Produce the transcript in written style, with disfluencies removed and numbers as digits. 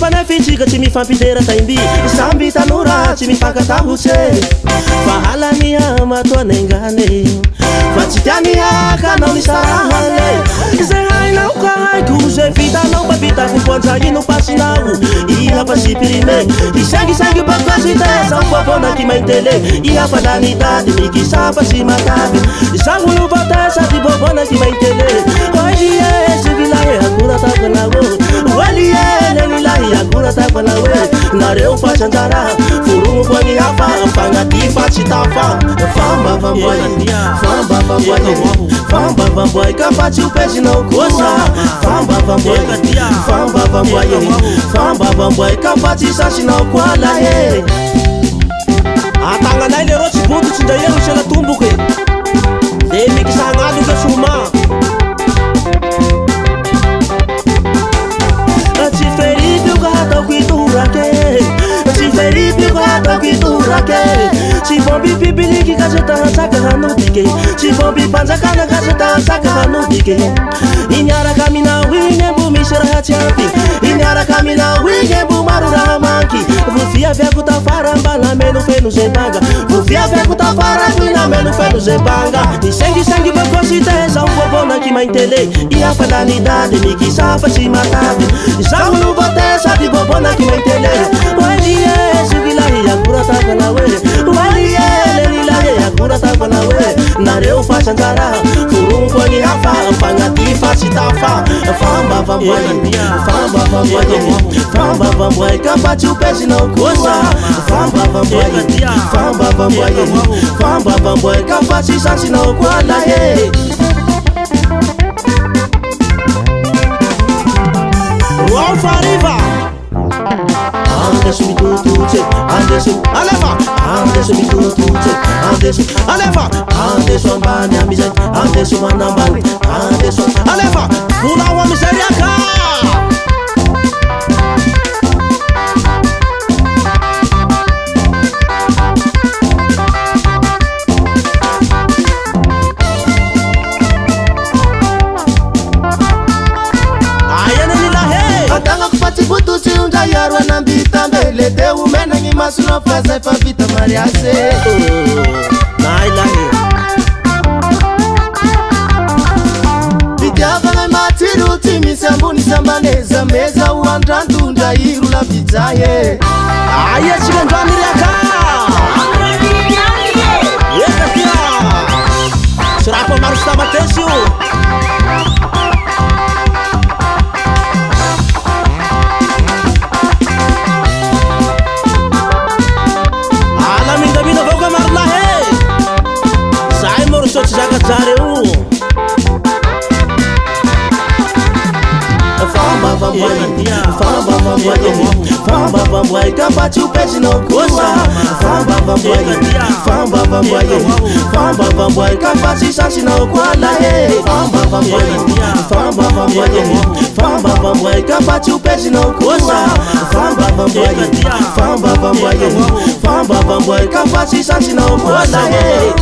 mpanefitsika tsy mifampiteraka imby samby tanora tsy mifankatahotse fa halania matoana engane fa tsy tianiaka anao ny sarahane zay hainao ka haiko zay vitanao mba vitako mpoanjagino pasinao ihafa sipirime isangisangy bakasiteza mpoaponaky maintele ihafa lanitady mikisapa sy matavy zagnolo batesady bobonaky maintele olie sivilahe akura tapanao olie lelilahy akura tapanao nareo fatsanjara foromo koany hafa fagnati fatsy tafa famba vamboay famba vamboay famba vamboay ka fatsy opesinao kosa famba vamboay famba vamboay famba vamboay ka fatsy sasinao koala he atagnanay le rô tsy bototsy ndra ero sela tomboky le mikisagnalo ke soma tsy feripio ka hataoko itorake tsy feripio ka hataoko itorake tsy bomby pibiliky ka ze tahatsaka hanodike tsy bomby panjakana ka ze tahatsaka hanodike iniaraka aminao igny mbo misy raha tsy ampy iniaraka aminao igny mbo maro raha manky vofiaviako tafara mbala meno feno ze banga vofiaviako tafara mina meno feno ze banga isengisengy bakositeza umbobonaky maintele ihafa lanidady mikisapa tsy matavy zagnolo batesady bobonaky maintele olie sivilahy akura tapanawe olie lelilahy akura tapanawe nareo fatsanjara foronkony hafa fagnati fatsy tafa famba vamboay famba vamboay famba vamboay ka fatsy opesinao kosa famba vamboay famba vamboay famba vamboay ka fatsy sasinao koala he Roa fariva Andesso mitututse Andesso Alefa Andesso mitututse Andesso Alefa Andesso ambani amizay Andesso manambani Andesso Alefa Pulawa miseriaka Yaro anambita mbele te umenangi masuno fasa fa vita mariase nailahe Vidyava ngai matiru timisi ambuni sambaneza meza uandrandunda iru la vijaye Aya chikandwani riaka Yeka kia Sirapa marusta matesio Famba vamboay famba vamboay famba vamboay ka fatsy opesinao kosa famba vamboay famba vamboay famba vamboay ka fatsy sasinao koala he famba vamboay famba vamboay famba vamboay ka fatsy opesinao kosa famba vamboay famba vamboay famba vamboay ka fatsy sasinao koala he